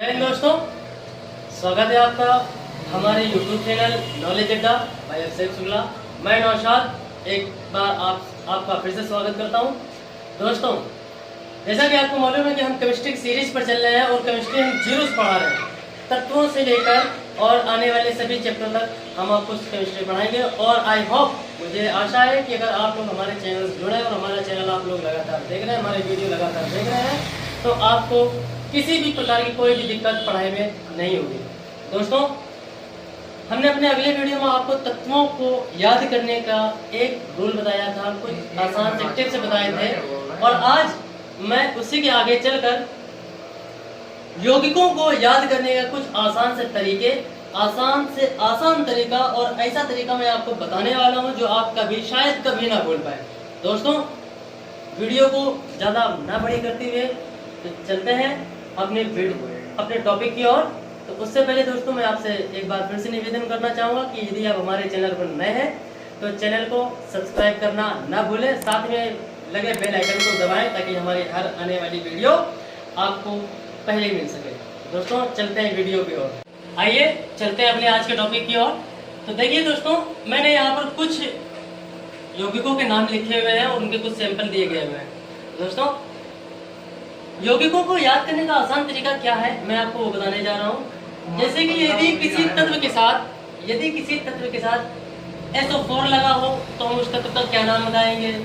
दोस्तों, स्वागत है आपका हमारे YouTube चैनल नॉलेज अड्डा बाय अभिषेक शुक्ला। मैं नौशाद एक बार आपका फिर से स्वागत करता हूं। दोस्तों, जैसा कि आपको मालूम है कि हम केमिस्ट्री की सीरीज पर चल रहे हैं और केमिस्ट्री हम जीरोस पढ़ा रहे हैं। तत्वों से लेकर और आने वाले सभी चैप्टर तक हम आपको केमिस्ट्री पढ़ाएंगे और आई होप, मुझे आशा है कि अगर आप लोग हमारे चैनल से जुड़े और हमारा चैनल आप लोग लगातार देख रहे हैं, हमारे वीडियो लगातार देख रहे हैं, तो आपको किसी भी प्रकार की कोई भी दिक्कत पढ़ाई में नहीं होगी। दोस्तों, हमने अपने अगले वीडियो में आपको तत्वों को याद करने का एक रूल बताया था, कुछ आसान से टिप्स बताए थे, और आज मैं उसी के आगे चलकर यौगिकों को याद करने का कुछ आसान से तरीके, आसान से आसान तरीका और ऐसा तरीका मैं आपको बताने वाला हूं जो आप कभी शायद कभी ना भूल पाए। दोस्तों, वीडियो को ज्यादा ना बड़ी करते हुए तो चलते हैं अपने टॉपिक की ओर। तो उससे पहले दोस्तों, मैं आपसे एक बार फिर से निवेदन करना चाहूँगा कि यदि आप हमारे चैनल पर नए हैं तो चैनल को सब्सक्राइब करना ना भूलें, साथ में लगे बेल आइकन को दबाएं ताकि हमारी हर आने वाली वीडियो आपको पहले मिल सके। दोस्तों, चलते हैं वीडियो की ओर। आइए चलते हैं अपने आज के टॉपिक की ओर। तो देखिए दोस्तों, मैंने यहाँ पर कुछ यौगिकों के नाम लिखे हुए हैं और उनके कुछ सैंपल दिए गए हुए हैं। दोस्तों, यौगिकों को याद करने का आसान तरीका क्या है, मैं आपको वो बताने जा रहा हूँ। जैसे कि यदि किसी तत्व के साथ SO4 लगा हो तो हम उस तत्व का क्या नाम बताएंगे।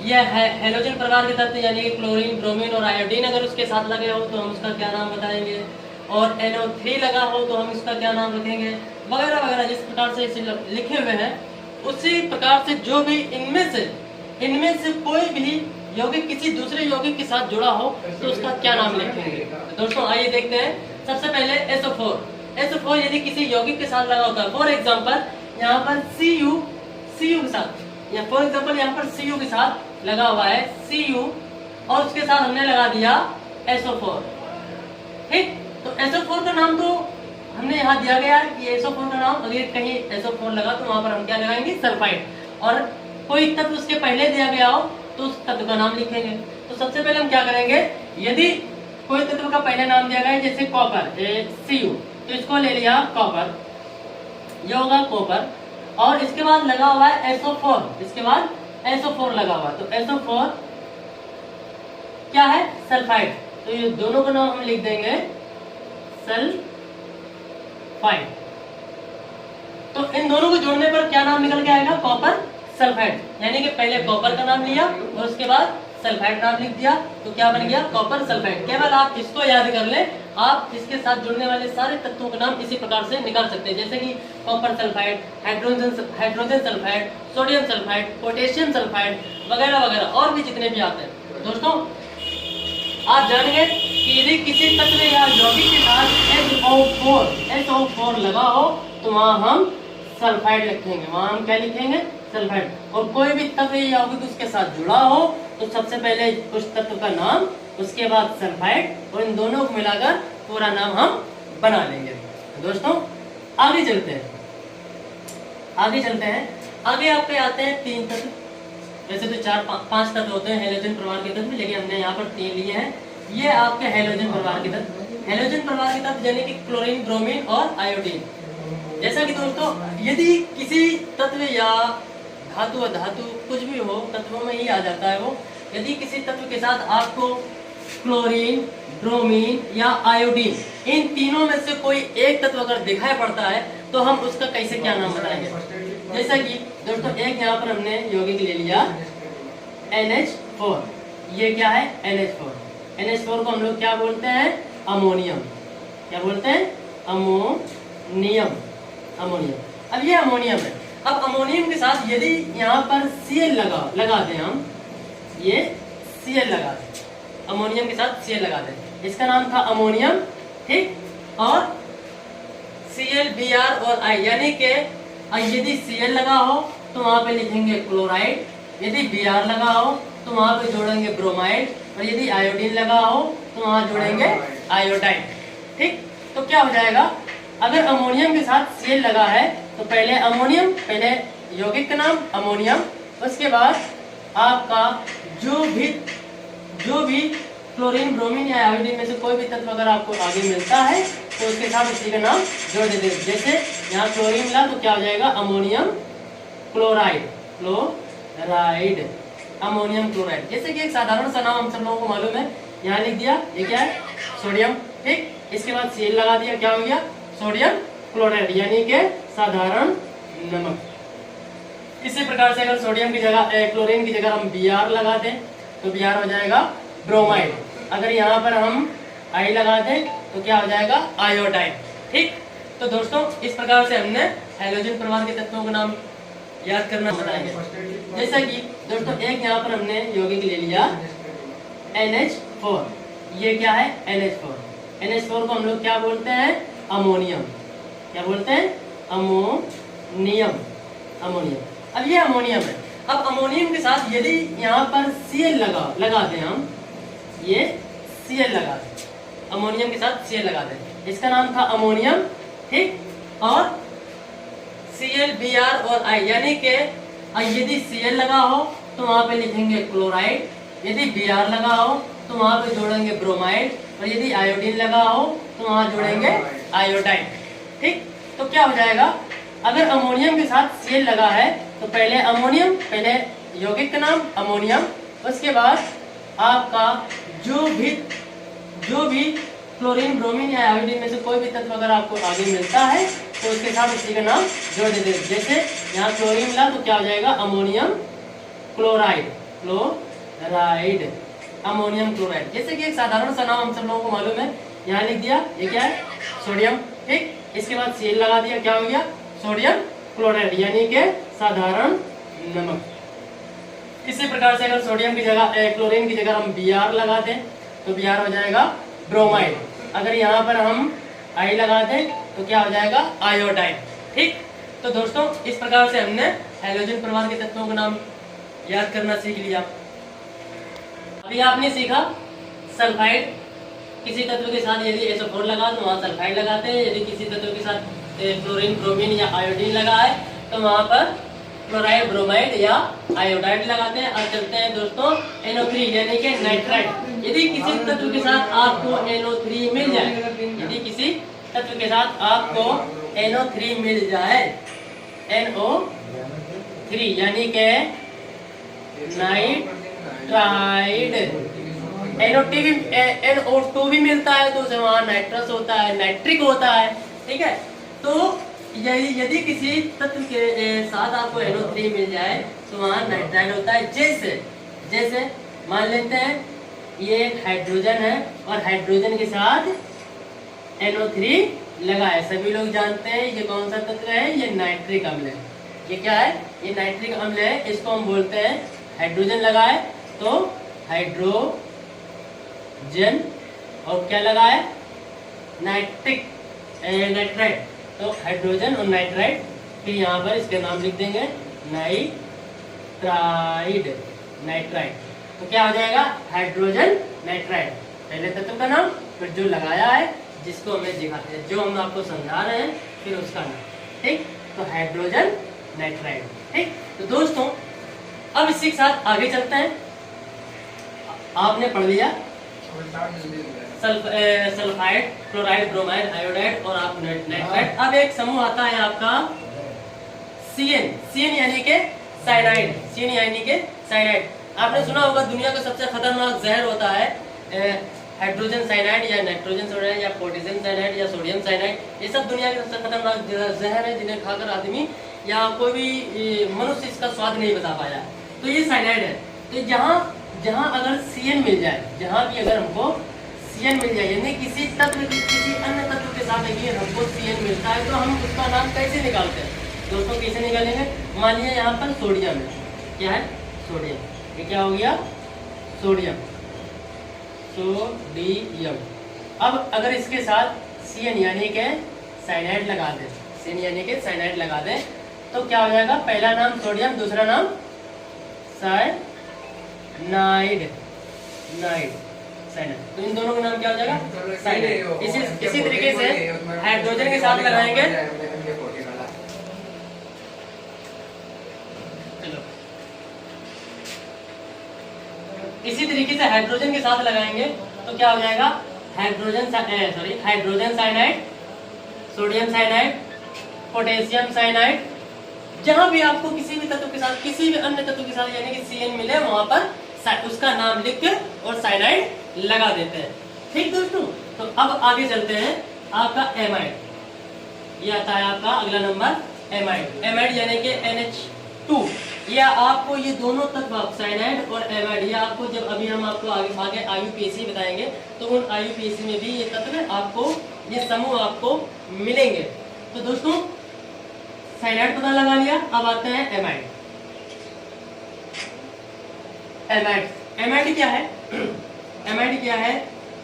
यह है हैलोजन प्रकार के तत्व, यानी कि क्लोरीन, ब्रोमीन और आयोडीन अगर उसके साथ लगे हो तो हम उसका क्या नाम बताएंगे, और NO3 लगा हो तो हम इसका क्या नाम रखेंगे, वगैरह वगैरह। जिस प्रकार से इसे लिखे हुए हैं उसी प्रकार से जो भी इनमें से कोई भी यौगिक किसी दूसरे यौगिक के साथ जुड़ा हो तो उसका क्या नाम लिखेंगे। दोस्तों, आइए देखते हैं। सबसे पहले SO4 यदि किसी यौगिक के साथ लगा होता है, फॉर एग्जांपल यहाँ पर Cu के साथ, या फॉर एग्जांपल यहाँ पर Cu के साथ लगा हुआ है Cu, और उसके साथ हमने लगा दिया SO4। ठीक, तो SO4 का नाम तो हमने यहाँ दिया गया है कि SO4 का नाम, अगर कहीं SO4 लगा तो वहां पर हम क्या लगाएंगे, सल्फाइड। और कोई तत्व उसके पहले दिया गया हो तो उस तत्व का नाम लिखेंगे। तो सबसे पहले हम क्या करेंगे, यदि कोई तत्व का पहले नाम दिया गया है जैसे कॉपर, Cu, तो इसको ले लिया कॉपर, यह होगा कॉपर, और इसके बाद लगा हुआ है SO4, इसके बाद SO4 लगा हुआ, तो SO4 क्या है, सल्फाइड। तो ये दोनों का नाम हम लिख देंगे सल्फाइड। तो इन दोनों को जोड़ने पर क्या नाम निकल के आएगा, कॉपर सल्फाइड। यानी कि पहले कॉपर का नाम लिया और उसके बाद सल्फाइड नाम लिख दिया, तो क्या बन गया, कॉपर सल्फाइड। केवल आप इसको याद कर ले, आप इसके साथ जुड़ने वाले सारे तत्वों का नाम इसी प्रकार से निकाल सकते हैं, जैसे कि copper sulphide, hydrogen sulphide, sodium sulphide, potassium sulphide, वगैरह वगैरह, और भी जितने भी आते हैं। दोस्तों, आप जानेंगे कि यदि किसी तत्व या यौगिक के साथ SO4 लगा हो तो वहां हम सल्फाइड लिखेंगे, वहां हम क्या लिखेंगे, सल्फाइड। और कोई भी तत्व या यौगिक उसके साथ जुड़ा हो तो सबसे पहले उस तत्व का नाम, उसके बाद सल्फाइड, और इन दोनों को मिलाकर पूरा नाम हम बना लेंगे। दोस्तों, आगे चलते हैं। आगे आपके आते हैं 3 तत्व। वैसे तो 4-5 तत्व होते हैं हैलोजन प्रवाह के तत्व, लेकिन हमने यहाँ पर 3 लिए हैं। ये आपके हैलोजन प्रवाह के तत्व, यानी कि क्लोरीन, ब्रोमीन और आयोडीन। जैसा कि दोस्तों, यदि किसी तत्व या धातु अधातु कुछ भी हो, तत्वों में ही आ जाता है वो, यदि किसी तत्व के साथ आपको क्लोरीन, ब्रोमीन या आयोडीन, इन तीनों में से कोई एक तत्व अगर दिखाई पड़ता है तो हम उसका कैसे क्या नाम बताएंगे। जैसा कि दोस्तों, एक यहाँ पर हमने यौगिक ले लिया NH4, ये क्या है, NH4 को हम लोग क्या बोलते हैं, अमोनियम। क्या बोलते हैं, अमोनियम। अब ये अमोनियम है। अब अमोनियम के साथ यदि यहाँ पर Cl लगा दें हम, ये Cl लगा दें, अमोनियम के साथ Cl लगा दें, इसका नाम था अमोनियम। ठीक, और ClBr और I, यानी कि यदि Cl लगा हो तो वहां पे लिखेंगे क्लोराइड, यदि Br लगा हो तो वहां पे जोड़ेंगे ब्रोमाइड, और यदि आयोडीन लगा हो तो वहां जोड़ेंगे आयोडाइड। ठीक, तो क्या हो जाएगा, अगर अमोनियम के साथ Cl लगा है तो पहले अमोनियम, पहले यौगिक का नाम अमोनियम, उसके बाद आपका जो भी क्लोरीन, ब्रोमीन या आयोडीन में से कोई भी तत्व अगर आपको आगे मिलता है तो उसके साथ उसी का नाम जोड़ देते हैं। जैसे यहाँ क्लोरीन मिला तो क्या हो जाएगा, ammonium chloride, chloride, ammonium chloride. जैसे कि एक साधारण सा नाम हम सब लोगों को मालूम है, यहाँ लिख दिया, ये क्या है, सोडियम, ठीक। इसके बाद Cl लगा दिया, क्या हो गया, सोडियम क्लोराइड, यानी कि साधारण नमक। इसी प्रकार से अगर सोडियम की जगह क्लोरीन की जगह हम Br लगा दें तो Br हो जाएगा ब्रोमाइड। अगर यहाँ पर हम I लगा दें तो क्या हो जाएगा, आयोडाइड, ठीक। तो दोस्तों इस प्रकार से हमने हैलोजन परिवार के तत्वों का नाम याद करना बताएंगे। जैसा कि दोस्तों एक यहाँ पर हमने यौगिक ले लिया NH4, ये क्या है, NH4 को हम लोग क्या बोलते हैं, अमोनियम, क्या बोलते हैं, अमोनियम। अब ये अमोनियम है। अब अमोनियम के साथ यदि यहाँ पर Cl लगा दें हम, ये Cl लगा दें, अमोनियम के साथ Cl लगा दें, इसका नाम था अमोनियम, ठीक। और Cl, Br और I, यानी कि यदि Cl लगा हो तो वहां पे लिखेंगे क्लोराइड, यदि Br लगा हो तो वहां पे जोड़ेंगे ब्रोमाइड, और यदि आयोडीन लगा हो तो वहां जोड़ेंगे आयोडाइड, ठीक। तो क्या हो जाएगा, अगर अमोनियम के साथ Cl लगा है तो पहले अमोनियम, पहले यौगिक का नाम अमोनियम, उसके बाद आपका जो भी क्लोरीन, ब्रोमीन या आयोडीन में से कोई भी तत्व अगर आपको आगे मिलता है तो उसके साथ उसी का नाम जोड़ देते हैं। जैसे यहाँ क्लोरीन मिला तो क्या हो जाएगा, अमोनियम क्लोराइड, अमोनियम क्लोराइड। जैसे कि एक साधारण सा नाम हम सब लोगों को मालूम है, यहाँ लिख दिया, ये क्या है, सोडियम, ठीक। इसके बाद Cl लगा दिया, क्या हो गया, सोडियम क्लोराइड, यानी कि साधारण नमक। इसी प्रकार से अगर सोडियम की जगह क्लोरीन की जगह हम Br लगा दें तो Br हो जाएगा ब्रोमाइड। अगर यहाँ पर हम I लगा दें तो क्या हो जाएगा, आयोडाइड, ठीक। तो दोस्तों इस प्रकार से हमने हैलोजन परिवार के तत्वों का नाम याद करना सीख लिया। अभी आपने सीखा सल्फाइड, किसी तत्व के साथ यदि SO4 लगा तो वहाँ सल्फाइड लगाते हैं, यदि किसी तत्व के साथ क्लोरीन, ब्रोमीन या आयोडीन लगा है तो वहाँ पर क्लोराइड, ब्रोमाइड या आयोडाइड लगाते हैं। और चलते हैं दोस्तों NO3 यानी कि नाइट्राइड। यदि किसी तत्व के साथ आपको NO3 मिल जाए, यदि किसी तत्व के साथ आपको NO3 मिल जाए, NO3 यानी कि नाइट्राइड, NO2 भी मिलता है तो उसे वहाँ नाइट्रस होता है, नाइट्रिक होता है, ठीक है। तो यदि किसी तत्व के साथ आपको NO3 मिल जाए तो वहाँ नाइट्राइड होता है। जैसे मान लेते हैं ये एक हाइड्रोजन है और हाइड्रोजन के साथ NO3 लगा है। सभी लोग जानते हैं ये कौन सा तत्व है, ये नाइट्रिक अम्ल है। ये क्या है, ये नाइट्रिक अम्ल है, इसको हम बोलते हैं, हाइड्रोजन लगा है तो हाइड्रोजन, और क्या लगा है, नाइट्राइड, तो हाइड्रोजन और नाइट्राइड। फिर यहाँ पर इसके नाम लिख देंगे नाइट्राइड। तो क्या हो जाएगा, हाइड्रोजन नाइट्राइड, पहले तत्व का नाम, फिर जो लगाया है, जिसको हमें दिखाते हैं, जो हम आपको समझा रहे हैं, फिर उसका नाम, ठीक। तो हाइड्रोजन नाइट्राइड, ठीक। तो दोस्तों अब इसी के साथ आगे चलते हैं। आपने पढ़ लिया सल्फाइड, क्लोराइड, ब्रोमाइड, आयोडाइड और आप नाइट्राइड। अब एक समूह आता है आपका CN यानी के साइनाइड, CN यानी के साइनाइड। आपने सुना होगा दुनिया का सबसे खतरनाक जहर होता है हाइड्रोजन साइनाइड या नाइट्रोजन साइनाइड या पोटेशियम साइनाइड या सोडियम साइनाइड। ये सब दुनिया के सबसे खतरनाक जहर है जिन्हें खाकर आदमी या कोई भी मनुष्य इसका स्वाद नहीं बता पाया। तो ये साइनाइड है। तो जहाँ अगर CN मिल जाए, जहाँ भी अगर हमको CN मिल जाए, यानी किसी अन्य तत्व के साथ अगर हमको CN मिलता है तो हम उसका नाम कैसे निकालते हैं दोस्तों, कैसे निकालेंगे। मान लिया यहाँ पर सोडियम है, क्या है, सोडियम, ये क्या हो गया, सोडियम। अब अगर इसके साथ CN यानी के साइनाइड लगा दें, CN यानी के साइनाइड लगा दें तो क्या हो जाएगा, पहला नाम सोडियम, दूसरा नाम साइनाइड, तो इन दोनों का नाम क्या हो जाएगा, साइनाइड। इसी तरीके से हाइड्रोजन के साथ लगाएंगे, चलो इसी तरीके से हाइड्रोजन के साथ लगाएंगे तो क्या हो जाएगा, hydrogen cyanide, sodium cyanide, potassium cyanide. जहां भी आपको किसी भी तत्व के साथ, किसी भी अन्य तत्व के साथ यानी कि CN मिले, वहां पर उसका नाम लिख के और साइनाइड लगा देते हैं। ठीक दोस्तों, तो अब आगे चलते हैं। आपका एमाइड, ये आता है आपका अगला नंबर एमाइड। एमाइड यानी कि NH2। ये आपको ये दोनों तत्व साइनाइड और एमाइड, ये आपको जब अभी हम आपको आगे IUPAC बताएंगे तो उन IUPAC में भी ये तत्व आपको, ये समूह आपको मिलेंगे। तो दोस्तों साइनाइड पता लगा लिया, अब आते हैं एमाइड। एमाइड क्या है? एमाइड क्या है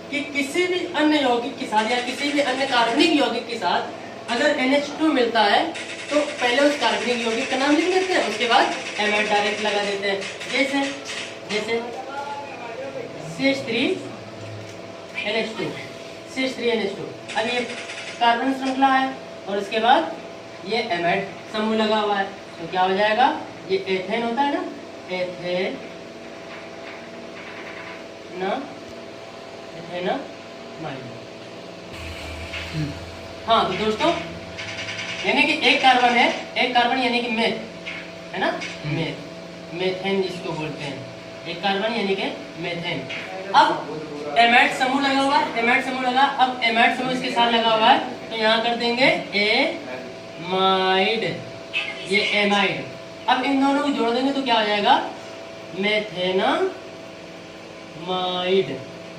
कि किसी भी अन्य यौगिक के साथ या किसी भी अन्य कार्बनिक यौगिक के साथ अगर NH2 मिलता है तो पहले उस कार्बनिक यौगिक का नाम लिख देते हैं, उसके बाद एमाइड डायरेक्ट लगा देते हैं। जैसे CH3NH2, CH3NH2। अब ये कार्बन श्रृंखला है और उसके बाद ये एमाइड समूह लगा हुआ है, तो क्या हो जाएगा, ये एथेन होता है ना, एथेन हाँ। तो दोस्तों यानी कि एक कार्बन है, एक कार्बन यानी कि मेथ है ना, मेथेन जिसको बोलते हैं, एक कार्बन यानी कि मेथेन। अब एमाइड समूह लगा हुआ है, एमाइड समूह लगा, अब एमाइड समूह इसके साथ लगा हुआ है तो यहाँ कर देंगे एमाइड, ये एमाइड। अब इन दोनों को जोड़ देंगे तो क्या हो जाएगा, मेथेनामाइड।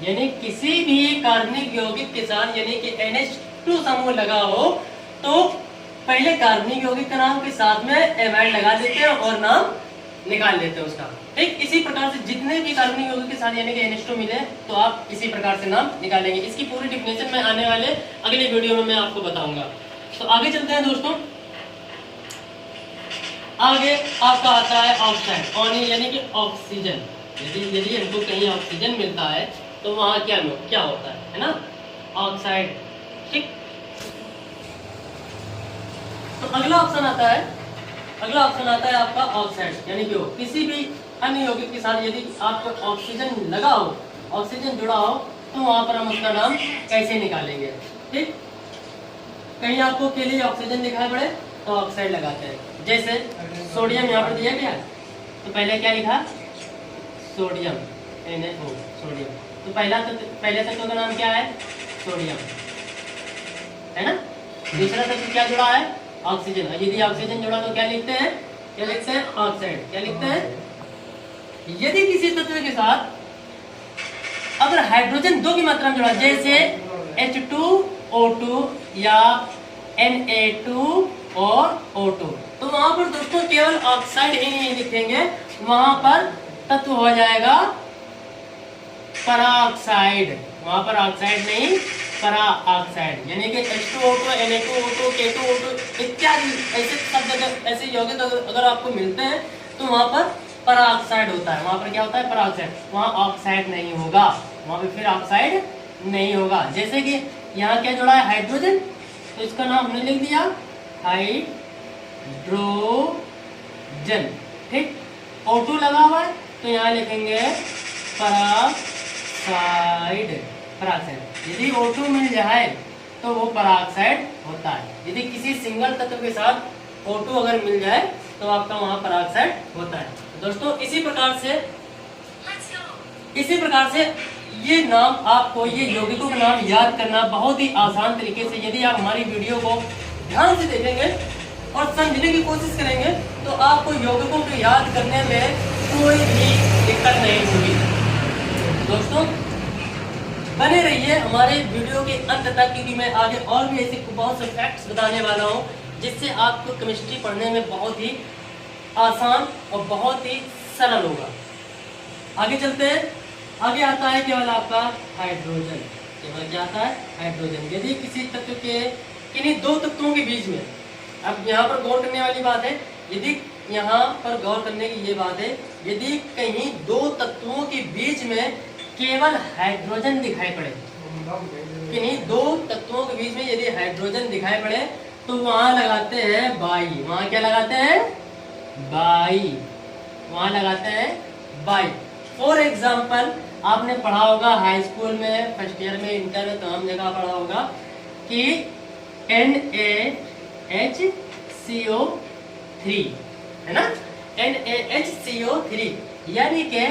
यानी किसी भी कार्बनिक यौगिक के साथ यानी कि NH2 समूह लगा हो तो पहले कार्बनिक यौगिक के नाम के साथ में एमाइड लगा देते हैं और नाम निकाल लेते हैं उसका। ठीक इसी प्रकार से जितने भी कार्बनिक यौगिक के साथ यानी कि NH2 मिले तो आप इसी प्रकार से नाम निकालेंगे। इसकी पूरी डिफिनेशन मैं आने वाले अगले वीडियो में मैं आपको बताऊंगा। तो आगे चलते हैं दोस्तों। आगे आपका आता है ऑक्साइड, यानी कि ऑक्सीजन। यदि हमको कहीं ऑक्सीजन मिलता है तो वहां क्या होता है ना, ऑक्साइड। ठीक, तो अगला ऑप्शन आता है आपका ऑक्साइड, यानी कि किसी भी अन्य यौगिक के साथ यदि आपको ऑक्सीजन लगा हो, ऑक्सीजन जुड़ा हो, तो वहां पर हम उसका नाम कैसे निकालेंगे। ठीक, कहीं आपको केवल ऑक्सीजन दिखाई पड़े तो ऑक्साइड लगाते हैं। जैसे सोडियम यहाँ पर दिया गया तो पहले क्या लिखा, सोडियम, NaO, सोडियम। तो पहले तत्व का नाम क्या है, सोडियम है ना। दूसरा तत्व क्या जुड़ा है, ऑक्सीजन। यदि ऑक्सीजन जुड़ा तो क्या लिखते हैं, ऑक्साइड। क्या लिखते हैं, यदि किसी तत्व के साथ अगर हाइड्रोजन 2 की मात्रा में जुड़ा, जैसे H2O2 या Na2 और O2, तो वहां पर दोस्तों केवल ऑक्साइड ही नहीं लिखेंगे, वहां पर तत्व हो जाएगा पराऑक्साइड। वहां पर ऑक्साइड नहीं, पराऑक्साइड। यानी कि H2O2, Na2O2, K2O2 इत्यादि ऐसे शब्द, ऐसे यौगिक अगर आपको मिलते हैं तो वहां पर पराऑक्साइड होता है। वहां पर क्या होता है, पराऑक्साइड। वहां ऑक्साइड नहीं होगा, वहां पर फिर ऑक्साइड नहीं होगा। जैसे कि यहाँ क्या जुड़ा है, हाइड्रोजन, तो इसका नाम हमने लिख दिया हाइड्रोजन। ठीक, O2 लगा हुआ है तो यहाँ लिखेंगे पराऑक्साइड। यदि O2 मिल जाए तो वो पराऑक्साइड होता है। यदि किसी सिंगल तत्व के साथ O2 अगर मिल जाए तो आपका वहां पराऑक्साइड होता है। तो दोस्तों इसी प्रकार से ये नाम, आपको ये यौगिकों का नाम याद करना बहुत ही आसान तरीके से, यदि आप हमारी वीडियो को ध्यान से देखेंगे और समझने की कोशिश करेंगे तो आपको यौगिकों को याद करने में कोई भी दिक्कत नहीं होगी। दोस्तों बने रहिए हमारे वीडियो के अंत तक, क्योंकि मैं आगे और भी ऐसे बहुत से फैक्ट्स बताने वाला हूँ जिससे आपको केमिस्ट्री पढ़ने में बहुत ही आसान और बहुत ही सरल होगा। आगे चलते हैं। आगे आता है केवल आपका हाइड्रोजन। केवल क्या आता है, हाइड्रोजन। यदि किसी तत्व के किन्हीं दो तत्वों के बीच में, अब यहाँ पर गौर करने वाली बात है, यदि यहाँ पर गौर करने की ये बात है, यदि कहीं दो तत्वों के बीच में केवल हाइड्रोजन दिखाई पड़े, किन्हीं दो तत्वों के बीच में यदि हाइड्रोजन दिखाई पड़े तो वहां लगाते हैं बाई। वहां क्या लगाते हैं, बाई। वहां लगाते हैं बाई। फॉर एग्जाम्पल आपने पढ़ा होगा हाई स्कूल में, फर्स्ट ईयर में, इंटर में, तमाम जगह पढ़ा होगा कि NaHCO3 है ना, NaHCO3, यानी कि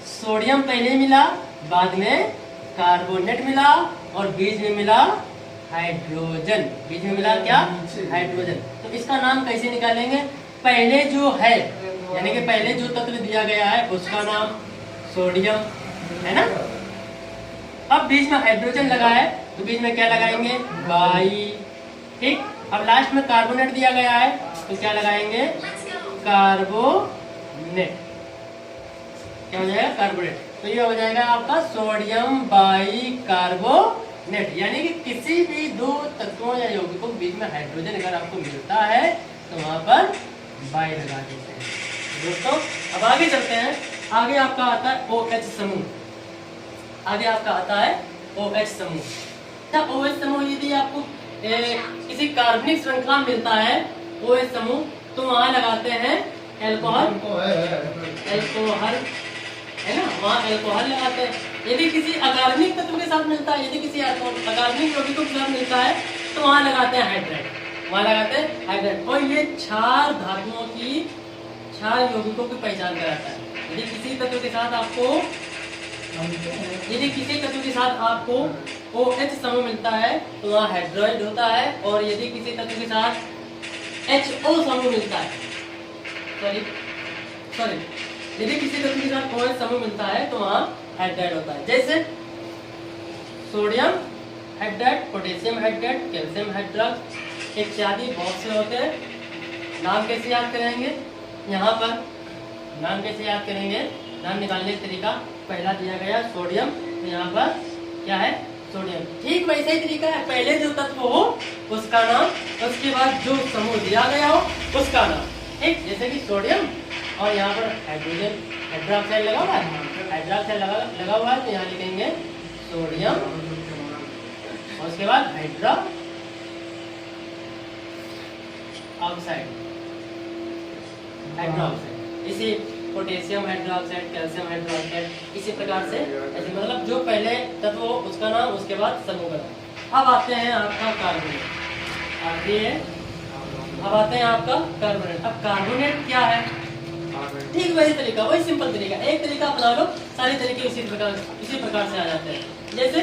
सोडियम पहले मिला, बाद में कार्बोनेट मिला और बीच में मिला हाइड्रोजन। बीच में मिला क्या? हाइड्रोजन। तो इसका नाम कैसे निकालेंगे? पहले जो है, यानी कि पहले जो तत्व दिया गया है उसका नाम सोडियम है ना। अब बीच में हाइड्रोजन लगा है तो बीच में क्या लगाएंगे? बाई। ठीक। अब लास्ट में कार्बोनेट दिया गया है तो क्या लगाएंगे? कार्बोनेट। क्या हो जाएगा? कार्बोनेट। तो ये हो जाएगा आपका सोडियम बाई कार्बोनेट। यानी कि किसी भी दो तत्वों या यौगिकों के बीच में हाइड्रोजन अगर आपको मिलता है तो वहां पर बाई लगा देते हैं। दोस्तों अब आगे चलते हैं। आगे आपका आता है OH समूह। आगे आपका आता है OH समूह। OH समूह यदि आपको किसी कार्बनिक श्रृंखला में मिलता है OH समूह तो वहां लगाते हैं एल्कोहल है ना, वहाँ एल्कोहल लगाते हैं। यदि किसी अकार्बनिक तत्व के साथ मिलता है, यदि किसी अकार्बनिक यौगिकों के साथ मिलता है तो वहां लगाते हैं हाइड्राइड। वहां लगाते हैं हाइड्राइड। और ये क्षार धातुओं की, क्षार यौगिकों की पहचान कराता है। यदि किसी तत्व के साथ आपको OH समूह मिलता है तो वहाँ हाइड्राइड होता है, और यदि किसी तत्व के साथ HO समूह मिलता है, यदि किसी तत्व के साथ OH समूह मिलता है तो वहाँ हाइड्राइड होता है। जैसे sodium hydride, potassium hydride, calcium hydride इत्यादि बहुत से होते हैं। नाम कैसे याद करेंगे? यहाँ पर नाम कैसे याद करेंगे? नाम निकालने का तरीका पहला दिया गया सोडियम, तो यहाँ पर क्या है? सोडियम। ठीक वैसे ही तरीका है, पहले जो तत्व हो उसका नाम, उसके बाद जो समूह दिया गया हो उसका नाम। ठीक, जैसे कि सोडियम और यहाँ पर हाइड्रोजन, हाइड्रोक्साइड लगा हुआ है, हाइड्रोक्साइड लगा हुआ है तो यहाँ लिखेंगे सोडियम और उसके बाद हाइड्रोक्साइड। इसी पोटेशियम हाइड्रोक्साइड, कैल्शियम हाइड्रोक्साइड, इसी प्रकार से ऐसे, मतलब जो पहले तत्व हो उसका नाम, उसके बाद समूह का नाम। अब आते हैं आपका कार्बोनेट। अब आते हैं आपका कार्बोनेट। अब कार्बोनेट क्या है? ठीक वही तरीका, वही सिंपल तरीका, एक तरीका अपना लो, सारे तरीके इसी प्रकार से आ जाते हैं। जैसे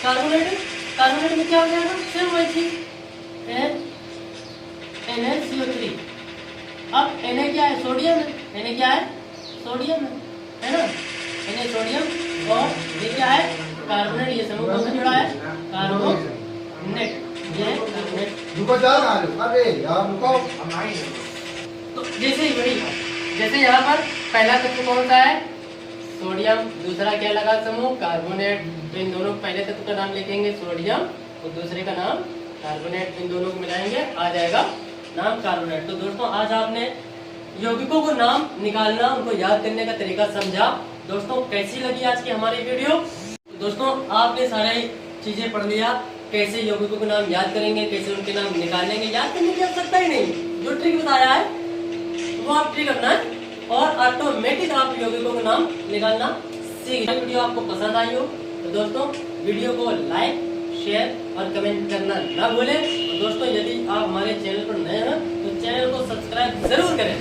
कार्बोनेट में क्या हो जाएगा? सेम वही चीज, NaCO3। अब Na क्या है? सोडियम है। Na क्या है? सोडियम है ना, Na सोडियम, और ये क्या है? कार्बोनेट। ये समूह कौन सा जुड़ा है? कार्बोनेट। ये कार्बोनेट। अरे यार रुको। तो जैसे यहाँ पर पहला तत्व कौन सा है? सोडियम। दूसरा क्या लगा? समूह कार्बोनेट। तो इन दोनों पहले तत्व का नाम लिखेंगे सोडियम और दूसरे का नाम कार्बोनेट। इन दोनों को मिलाएंगे, आ जाएगा नाम कार्बोनेट। तो दोस्तों आज आपने यौगिकों को नाम निकालना, उनको याद करने का तरीका समझा। दोस्तों कैसी लगी आज की हमारी वीडियो? दोस्तों आपने सारे चीजें पढ़ लिया, कैसे यौगिकों के नाम याद करेंगे, कैसे उनके नाम निकालेंगे। याद करने की आवश्यकता ही नहीं, जो ट्रिक बताया है वो आप ट्रिक अपना और ऑटोमेटिक आप यौगिकों के नाम निकालना सीख। वीडियो आपको पसंद आई हो तो दोस्तों वीडियो को लाइक, शेयर और कमेंट करना ना भूलें। और दोस्तों यदि आप हमारे चैनल पर नए हैं तो चैनल को सब्सक्राइब जरूर करें।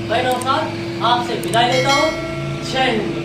मैं नौशाद आपसे विदाई लेता हूँ। जय हिंद।